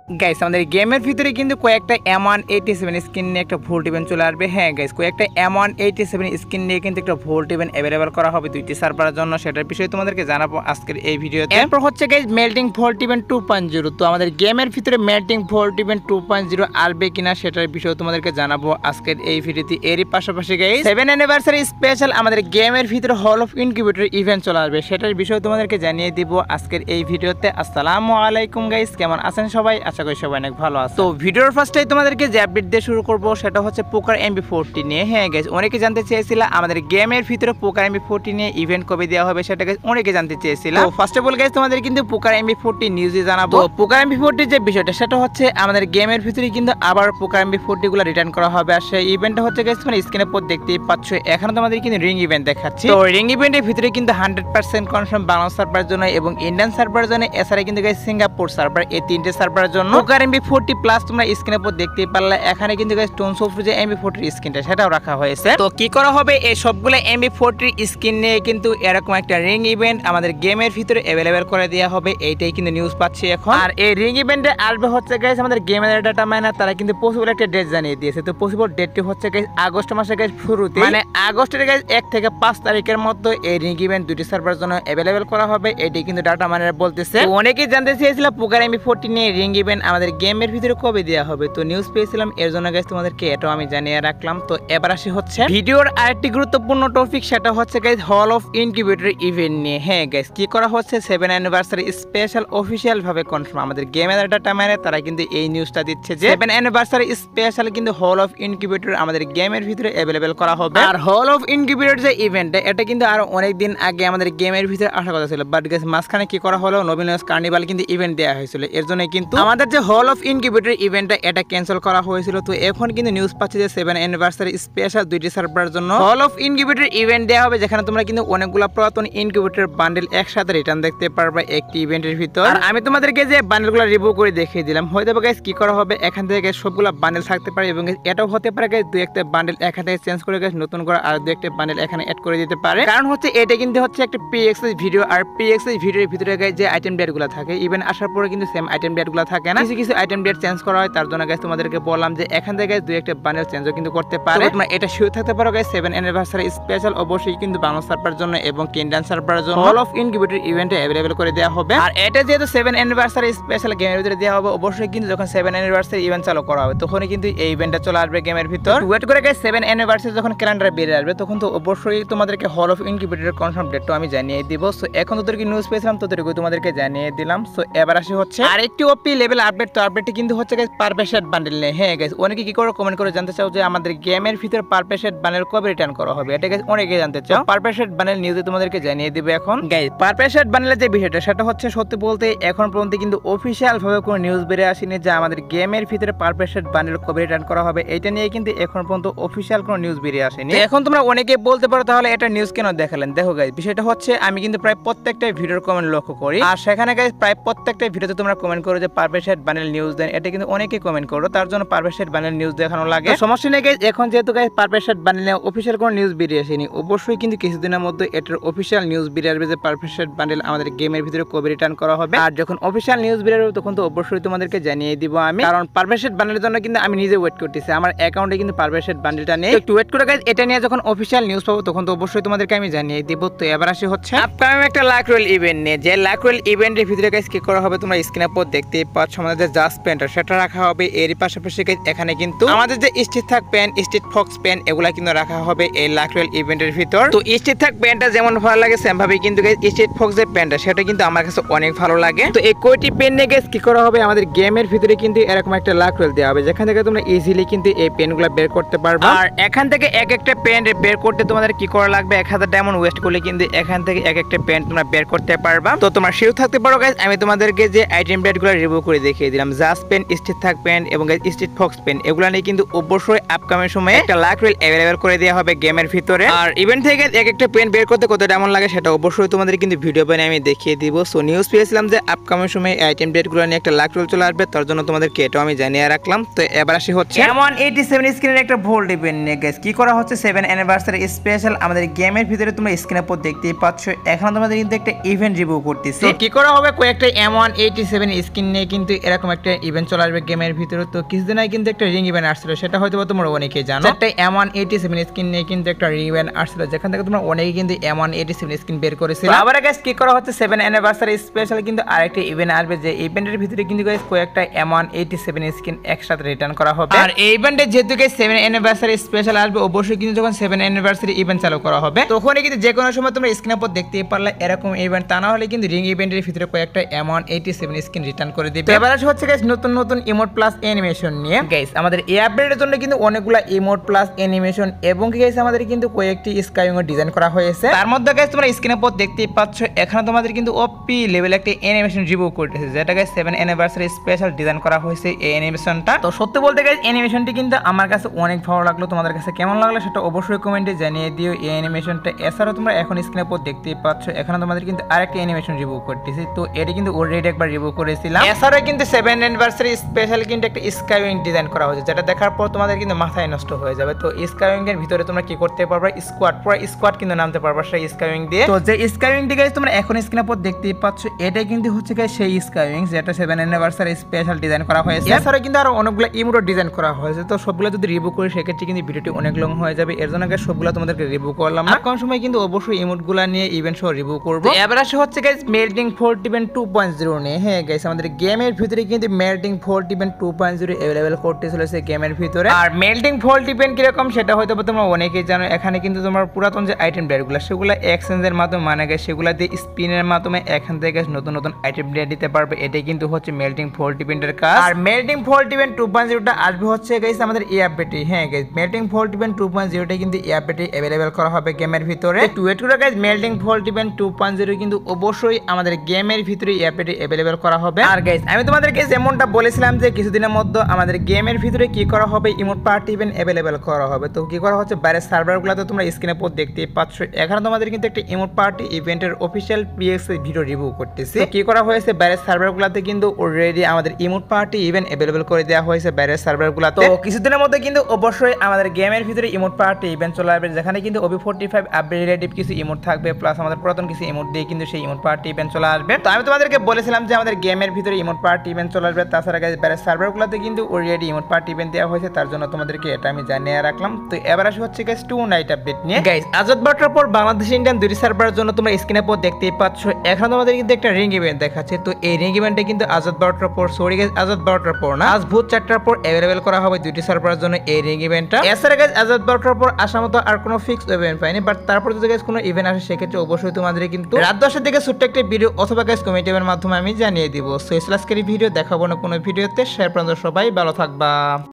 Guys আমাদের গেমের ভিতরে কিন্তু কয়েকটা M187 স্কিন নিয়ে একটা ভোল্ট ইভেন্ট চলে আসবে। হ্যাঁ গাইস, কয়েকটা M187 স্কিন নিয়ে কিন্তু একটা ভোল্ট ইভেন্ট अवेलेबल করা হবে দুইটি সার্ভারের জন্য। সেটার বিষয়ে তোমাদেরকে জানাবো আজকের এই ভিডিওতে। এরপর হচ্ছে গাইস মেল্টিং ভোল্ট ইভেন্ট 2.0। তো আমাদের গেমের ভিতরে মেল্টিং ভোল্ট ইভেন্ট 2.0 আসবে কিনা সেটার বিষয়ে তোমাদেরকে জানাবো আজকের এই ভিডিওতে। এরই পাশাপাশি গাইস 7 অ্যানিভার্সারি স্পেশাল আমাদের গেমের ভিতরে হল অফ ইনকিউবেটর ইভেন্ট চলে আসবে, সেটার বিষয়ে তোমাদেরকে জানিয়ে দিব আজকের এই ভিডিওতে। আসসালামু আলাইকুম গাইস, কেমন আছেন সবাই? আশা করি সবাই অনেক ভালো আছে। তো ভিডিওর ফার্স্টেই তোমাদেরকে যে আপডেট দিয়ে শুরু করব সেটা হচ্ছে পোকার MB40 নিয়ে। হ্যাঁ গাইস, অনেকে জানতে চেয়েছিল আমাদের গেমের ভিতরে পোকার MB40 নিয়ে ইভেন্ট কবে দেওয়া হবে, সেটা গাইস অনেকে জানতে চেয়েছিল। তো ফার্স্ট অফ অল গাইস তোমাদের কিন্তু পোকার MB40 নিউজে জানাবো। তো পোকার MB40 যে বিষয়টা সেটা হচ্ছে আমাদের গেমের ভিতরে কিন্তু আবার পোকার MB40 গুলো রিটার্ন করা হবে। আর সেই ইভেন্টটা হচ্ছে গাইস তোমরা স্ক্রিনের উপর দেখতেই পাচ্ছ। এখানে তোমাদের কিন্তু রিং ইভেন্ট দেখাচ্ছি। তো রিং ইভেন্টের ভিতরে কিন্তু 100% কনফার্ম বাংলা সার্ভারের জন্য এবং ইন্ডিয়ান সার্ভারের জন্য, এছাড়া কিন্তু গাইস সিঙ্গাপুর সার্ভার, এই তিনটে সার্ভারের জন্য পোকার MB40 প্লাস তোমরা স্ক্রিনের উপর দেখতেই পারলে। এখানে কিন্তু গাইস টোনস অফ যে MB40 স্কিনটা সেটাও রাখা হয়েছে। তো কি করা হবে, এই সবগুলো MB40 স্কিন নিয়ে কিন্তু এরকম একটা রিং ইভেন্ট আমাদের গেমের ভিতরে अवेलेबल করে দেওয়া হবে, এইটাই কিন্তু নিউজ পাচ্ছি এখন। আর এই রিং ইভেন্টে আসবে হচ্ছে গাইস আমাদের গেমের ডাটা মাইনার, তারা কিন্তু পসিবল একটা ডেট জানিয়ে দিয়েছে। তো পসিবল ডেটটি হচ্ছে গাইস আগস্ট মাসে গাইস শুরুতে, মানে আগস্টের গাইস 1 থেকে 5 তারিখের মধ্যে এই রিং ইভেন্ট দুটি সার্ভারের জন্য अवेलेबल করা হবে, এটাই কিন্তু ডাটা মাইনার বলতেছে। অনেকেই জানতে চেয়েছিল পোকার MB40 নিয়ে রিং ইভেন্ট আমাদের গেমের ভিতরে কবে দেওয়া হবে। তো নিউজ পেয়েছিলাম, এর জন্য গাইস তোমাদেরকে এটাও আমি জানিয়ে রাখলাম। তো এবার আসি হচ্ছে ভিডিওর আরেকটি গুরুত্বপূর্ণ টপিক, সেটা হচ্ছে guys hall of incubator event নিয়ে। হ্যাঁ গাইস, কি করা হচ্ছে 7 অ্যানিভার্সারি স্পেশাল অফিশিয়াল ভাবে কনফার্ম আমাদের গেমের ডাটা মানে তারা কিন্তু এই নিউজটা দিচ্ছে যে 7 অ্যানিভার্সারি স্পেশাল কিন্তু হল অফ ইনকিউবেটর আমাদের গেমের ভিতরে अवेलेबल করা হবে। আর হল অফ ইনকিউবেটর যে ইভেন্টটা, এটা কিন্তু আরো অনেক দিন আগে আমাদের গেমের ভিতরে আসার কথা ছিল, বাট গাইস মাঝখানে কি করা হলো, নবীনস কার্নিভাল কিন্তু ইভেন্ট দেওয়া হয়েছিল, এর জন্য কিন্তু আমাদের যে হল অফ ইনকিউবেটর ইভেন্টটা এটা ক্যান্সেল করা হয়েছিল। তো এখন কিন্তু নিউজ পাচ্ছি যে 7 অ্যানিভার্সারি স্পেশাল দুইটি সার্ভারের জন্য হল অফ ইনকিউবেটর ইভেন্ট দেওয়া হবে, যেখানে তোমরা কিন্তু অনেকগুলো পুরাতন ইনকিউবেটর বান্ডেল একসাথে রিটার্ন দেখতে পারবে একটি ইভেন্টের ভিতর। আর আমি তোমাদেরকে যে বান্ডেলগুলো রিভিউ করে দেখিয়ে দিলাম, হয়তো গাইস কি করা হবে, এখান থেকে সবগুলো বান্ডেল থাকতে পারে এবং এটাও হতে পারে গাইস দুই একটা বান্ডেল এখান থেকে চেঞ্জ করে গাইস নতুন করে আর দুই একটা বান্ডেল এখানে অ্যাড করে দিতে পারে। কারণ হচ্ছে এটা কিন্তু হচ্ছে একটা প্রি-এক্সেস ভিডিও, আর প্রি-এক্সেস ভিডিওর ভিতরে গাইস যে আইটেম ডেটগুলো থাকে ইভেন্ট আসার পরে কিন্তু সেম আইটেম ডেটগুলো থাকে না, কিছু কিছু আইটেম ডেট চেঞ্জ করা হয়। তার জন্য গাইস তোমাদেরকে বললাম যে এখান থেকে গাইস দুই একটা বান্ডেল চেঞ্জও কিন্তু করতে পারে। তোমরা এটা শিওর থাকতে পারো গাইস 7 অ্যানিভার্সারি স্পেশাল অবশ্যই কিন্তু বাংলা সার্ভারের জন্য এবং ইন্ডিয়ান সার্ভারের জন্য হল অফ ইনকিউবেটর ইভেন্টে अवेलेबल করে দেওয়া হবে। আর এটা যেহেতু 7 অ্যানিভার্সারি স্পেশাল গেমের ভিতরে দেওয়া হবে, অবশ্যই কিন্তু যখন 7 অ্যানিভার্সারি ইভেন্ট চালু করা হবে তখনই কিন্তু এই ইভেন্টটা চলে আসবে গেমের ভিতর। ওয়েট করে গাইস 7 অ্যানিভার্সারি যখন ক্যালেন্ডারে বেরিয়ে আসবে তখন তো অবশ্যই তোমাদেরকে হল অফ ইনকিউবেটরের কনফার্ম ডেটটা আমি জানিয়ে দিব। সো এখন তোদেরকে নিউজ পেয়েছিলাম, তোদেরকে তোমাদেরকে জানিয়ে দিলাম। সো এবার আসি হচ্ছে আরেকটি ওপি লেভেল আপডেট। তো আপডেটটি কিন্তু হচ্ছে গাইস পারফেক্ট বান্ডেল নিয়ে। হ্যাঁ গাইস, অনেকে কি করে কমেন্ট করে জানতে চাও যে আমাদের গেমের ভিতর পারফেক্ট বান্ডেল কবে রিটার্ন করা হবে, এটা গাইস অনেকে জানতে চাও। পারফেক্ট বান্ডেল নিউজে তোমাদেরকে জানিয়ে দিব এখন। গাইস পারফেক্ট বান্ডেলের যে বিষয়টা সেটা হচ্ছে সত্যি বলতে এখন পর্যন্ত কিন্তু অফিশিয়াল ভাবে কোনো নিউজ বের আসেনি যে আমাদের গেমের ভিতরে পারফেক্ট বান্ডেল কবে রিটার্ন করা হবে, এটা নিয়ে কিন্তু এখন পর্যন্ত অফিশিয়াল কোনো নিউজ বেরিয়ে আসেনি। এখন তোমরা অনেকে বলতে পারো তাহলে এটা নিউজ কেন দেখালেন। দেখো গাইস, বিষয়টা হচ্ছে আমি কিন্তু প্রায় প্রত্যেকটা ভিডিওর কমেন্ট লক্ষ্য করি, আর সেখানে গাইস প্রায় প্রত্যেকটা ভিডিওতে তোমরা কমেন্ট করো যে পারফেক্ট বান্ডেল নিউজ দেন, এটা কিন্তু অনেকে কমেন্ট করো, তার জন্য পারফেক্ট বান্ডেল নিউজ দেখানো লাগে। সমস্যা নেই গাইস, এখন যেহেতু গাইস পারফেক্ট বান্ডেল নিয়ে অফিশিয়াল কোনো নিউজ বেরিয়ে আসেনি, অবশ্যই কিন্তু কিছুদিনের মধ্যে এটার অফিশিয়াল নিউজ বেরিয়ে আসবে যে পারফেক্ট বান্ডেল আমাদের গেমের ভিতরে কবে রিটার্ন করা হবে। আর যখন অফিশিয়াল নিউজ বেরিয়ে আসবে তখন তো অবশ্যই তোমাদেরকে জানিয়ে দিব আমি, কারণ পারফেক্ট বান্ডেলের জন্য কিন্তু আমি নিজে ওয়েট করতেছি, আমার অ্যাকাউন্টে কিন্তু পারফেক্ট বান্ডেলটা নেই। একটু ওয়েট করে গাইস, এটা নিয়ে যখন অফিশিয়াল নিউজ পাবো তখন তো অবশ্যই তোমাদেরকে আমি জানিয়ে দিব। তো এবার আসি হচ্ছে আপকামিং একটা লাক রয়েল ইভেন্ট নিয়ে। যে লাক রয়েল ইভেন্টের ভিতরে গাইস কি করা হবে, তোমরা স্ক্রিনের উপর দেখতেই পাচ্ছ আমাদের যে জাস্ট পেনটা সেটা রাখা হবে। এর পাশাপাশি গাইস এখানে কিন্তু আমাদের যে স্ট্রিট থাক পেন, স্ট্রিট ফক্স পেন এগুলা কিন্তু রাখা হবে এই লাক রয়েল ইভেন্টের ভিতর। তো স্ট্রিট থাক পেনটা যেমন ভালো লাগে সেম ভাবে কিন্তু গাইস স্ট্রিট ফক্স যে পেনটা সেটা কিন্তু আমার কাছে অনেক ভালো লাগে। তো এই কয়টি পেন নিয়ে গাইস কি করা হবে, আমাদের গেমের ভিতরে কিন্তু এরকম একটা লাক রয়েল দেওয়া হবে, যেখান থেকে তোমরা ইজিলি কিন্তু এই পেনগুলো বের করতে পারবে। আর এখান থেকে এক একটা পেন বের করতে তোমাদের কি করা লাগবে, 1000 ডায়মন্ড ওয়েস্ট করলে কিন্তু এখান থেকে এক একটা পেন তোমরা বের করতে পারবা। তো তোমরা শিওর থাকতে পারো গাইস, আমি তোমাদেরকে যে আইটেম ডেটগুলো রিভিউ করে দেখিয়ে দিলাম, জাস্ট পেন, স্ট্রিট থাক পেন এবং গাইস স্ট্রিট ফক্স পেন, এগুলো নিয়ে কিন্তু অবশ্যই আপকামিং সময়ে একটা লাক রয়েল अवेलेबल করে দেওয়া হবে গেমের ভিতরে। আর ইভেন্ট থেকে এক একটা পেন বের করতে কত ডায়মন্ড লাগে সেটা অবশ্যই তোমাদের কিন্তু ভিডিও বানিয়ে আমি দেখিয়ে দিব। সো নিউজ পেয়েছিলাম যে আপকামিং সময়ে আইটেম ডেটগুলো নিয়ে একটা লাক রয়েল চলে আসবে, তার জন্য তোমাদেরকে এটাও আমি জানিয়ে রাখলাম। তো এবার আসি হচ্ছে M187 স্ক্রিনের একটা ভোল্ট ইভেন্ট নিয়ে। গাইস কি করা হচ্ছে 7 অ্যানিভার্সারি স্পেশাল আমাদের গেমের ভিতরে তোমরা স্ক্রিনের উপর দেখতেই পাচ্ছ, এখন তোমাদের কিন্তু একটা ইভেন্ট রিভিউ করতেছি। কি করা হবে, কয়েকটা M187 স্কিন নিয়ে কিন্তু এরকম একটা ইভেন্ট চলে আসবে গেমের ভিতরে। তো কিছুদিন আগে কিন্তু একটা রিং ইভেন্ট আসছিল, সেটা হয়তো তোমরা অনেকেই জানো। একটা M187 স্কিন নিয়ে কিন্তু একটা রিং ইভেন্ট আসছিল, যেখান থেকে তোমরা অনেকেই কিন্তু M187 স্কিন বের করেছিল। আবার গাইস কি করা হচ্ছে 7 অ্যানিভার্সারি স্পেশাল কিন্তু আরেকটা ইভেন্ট আসবে, যে ইভেন্টের ভিতরে কিন্তু গাইস কয়েকটা M187 স্কিন একসাথে রিটার্ন করা হবে। আর এই ইভেন্টে যেহেতু গাইস 7 অ্যানিভার্সারি স্পেশাল আসবে, অবশ্যই কিন্তু যখন 7 অ্যানিভার্সারি ইভেন্ট চালু করা হবে তখনই কিন্তু যে কোনো সময় তোমরা স্ক্রিনের উপর দেখতেই পারলে এরকম ইভেন্ট, তা না হলে কিন্তু রিং ইভেন্টের ভিতরে কয়েকটা M187 স্কিন রিটার্ন করে দিবে। এবার হচ্ছে গাইস নতুন নতুন ইমোট প্লাস অ্যানিমেশন নিয়ে। গাইস আমাদের এই আপডেটের জন্য কিন্তু অনেকগুলা ইমোট প্লাস অ্যানিমেশন এবং গাইস আমাদের কিন্তু কয়েকটি স্কাইউইং এর ডিজাইন করা হয়েছে। তার মধ্যে গাইস তোমরা স্ক্রিনের উপর দেখতেই পাচ্ছ এখানে তোমাদের কিন্তু ওপি লেভেল একটা অ্যানিমেশন রিভিউ করতেছে, যেটা গাইস 7 অ্যানিভার্সারি স্পেশাল ডিজাইন করা হয়েছে এই অ্যানিমেশনটা। তো সত্যি বলতে গাইস অ্যানিমেশনটি কিন্তু আমার কাছে অনেক ভালো লাগলো, তোমাদের কাছে কেমন লাগলো সেটা অবশ্যই কমেন্টে জানিয়ে দিও এই অ্যানিমেশনটা। এছাড়াও তোমরা এখন স্ক্রিনের উপর দেখতেই পাচ্ছ এখানে তোমাদের কিন্তু আরেকটা অ্যানিমেশন রিভিউ করতেছি, তো এটি কিন্তু অলরেডি একবার রিভিউ করেছিলাম। এছাড়াও কিন্তু 7 অ্যানিভার্সারি স্পেশাল কিন্তু একটা স্কাইউইং ডিজাইন করা হয়েছে, যেটা দেখার পর তোমাদের কিন্তু মাথায় নষ্ট হয়ে যাবে। তো স্কাইউইং এর ভিতরে তোমরা কি করতে পারবে, স্কোয়াড পুরো স্কোয়াড কিন্তু নামতে পারবে সেই স্কাইউইং দিয়ে। তো যে স্কাইউইংটি গাইস তোমরা এখন স্ক্রিনের উপর দেখতেই পাচ্ছ এটাই কিন্তু হচ্ছে গাইস সেই স্কাইউইং যেটা 7 অ্যানিভার্সারি স্পেশাল ডিজাইন করা হয়েছে। এছাড়াও কিন্তু আরো অনেকগুলো ইমোট ডিজাইন করা হয়েছে, তো সবগুলো যদি রিভিউ করি সেক্ষেত্রে কিন্তু ভিডিওটি অনেক লং হয়ে যাবে, এর জন্য গাইস সবগুলো তোমাদেরকে রিভিউ করলাম না। কোন সময় কিন্তু অবশ্যই ইমোটগুলো নিয়ে ইভেন্ট সহ রিভিউ করব। এবার আসে হচ্ছে গাইস মেল্টিং ফোর্ট ইভেন্ট 2.0 নিয়ে। হ্যাঁ গাইস আমাদের গেমের ভিতরে কিন্তু মেল্টিং ফোর্ট ইভেন্ট 2.0 अवेलेबल করতে চলেছে গেমের ভিতরে। আর মেল্টিং ফোর্ট ইভেন্ট কিরকম সেটা হয়তো তোমরা অনেকেই জানো। এখানে কিন্তু তোমার পুরাতন যে আইটেম ডেটগুলো সেগুলো এক্সচেঞ্জের মাধ্যমে মানে গাইস সেগুলো দিয়ে স্পিনের মাধ্যমে এখান থেকে নতুন নতুন আইটেম ডেট দিতে পারবে, এটাই কিন্তু হচ্ছে মেল্টিং ফোর্ট ইভেন্টের কাজ। আর মেল্টিং ফোর্ট ইভেন্ট 2.0টা আসবে হচ্ছে গাইস আমাদের এই আপডেটে। হ্যাঁ গাইস মেল্টিং ফোর্ট ইভেন্ট 2.0টা কিন্তু এই আপডেটে अवेलेबल করা হবে গেমের ভিতরে। তো ওয়েট করে গাইস মেল্টিং ফোর্ট ইভেন্ট 2.0 কিন্তু অবশ্যই আমাদের গেমের ভিতরে এই আপডেটে अवेलेबल করা হবে। আর গাইস আমি তোমাদেরকে যেমনটা বলেছিলাম যে কিছুদিনের মধ্যে আমাদের গেমের ভিতরে কি করা হবে, ইমোট পার্টি ইভেন্ট अवेलेबल করা হবে। তো কি করা হচ্ছে বাইরের সার্ভারগুলোতে তোমরা স্ক্রিনে পর দেখতেই পাচ্ছ এখানে তোমাদের কিন্তু একটা ইমোট পার্টি ইভেন্টের অফিশিয়াল পিএক্স ভিডিও রিভিউ করতেছি। তো কি করা হয়েছে বাইরের সার্ভারগুলোতে কিন্তু অলরেডি আমাদের ইমোট পার্টি ইভেন্ট अवेलेबल করে দেওয়া হয়েছে বাইরের সার্ভারগুলোতে। তো কিছুদিনের মধ্যে কিন্তু অবশ্যই আমাদের গেমের ভিতরে ইমোট পার্টি ইভেন্ট চলে আসবে, যেখানে কিন্তু OB45 আপডেট রিলেটিভ কিছু ইমোট থাকবে, প্লাস আমাদের পুরাতন কিছু ইমোট দিয়ে কিন্তু সেই ইমোট পার্টি ইভেন্ট চলে আসবে। তো আমি তোমাদেরকে বলেছিলাম যে আমাদের গেমের ভিতরে ইমোট পার্টি ইভেন্ট চলে আসবে। তাছাড়া গাইস বাইরের সার্ভারগুলোতে কিন্তু অলরেডি ইমোট পার্টি ইভেন্ট দেওয়া হয়েছে, তার জন্য তোমাদেরকে এটা আমি জানিয়ে রাখলাম। তো এবার আসে হচ্ছে গাইস 2 নাইট আপডেট নিয়ে। গাইস আজাদ বাটার পর বাংলাদেশ ইন্ডিয়ান দুই সার্ভারের জন্য তোমরা স্ক্রিনে পর দেখতেই পাচ্ছ এখন তোমাদের কিন্তু একটা রিং ইভেন্ট দেখাচ্ছে। তো এই রিং ইভেন্টে কিন্তু আজাদ বাটার পর সরি গাইস আজাদ বাটার পর না, আজ ভোর 4টার পর अवेलेबल করা হবে দুইটি সার্ভারের জন্য এই রিং ইভেন্টটা। এছাড়া গাইস আজাদ বাটার পর আসার মতো আর কোনো ফিক্স ইভেন্ট পাইনি, বাট তারপর যদি গাইস কোনো ইভেন্ট আসে সেক্ষেত্রে অবশ্যই তোমাদের কিন্তু রাত 10টার দিকে ছোট্ট একটা ভিডিও অথবা গাইস কমেন্টের মাধ্যমে আমি জানিয়ে দিব। সো আজকের ভিডিও দেখাবো না কোনো ভিডিওতে, সে পর্যন্ত সবাই ভালো থাকবা।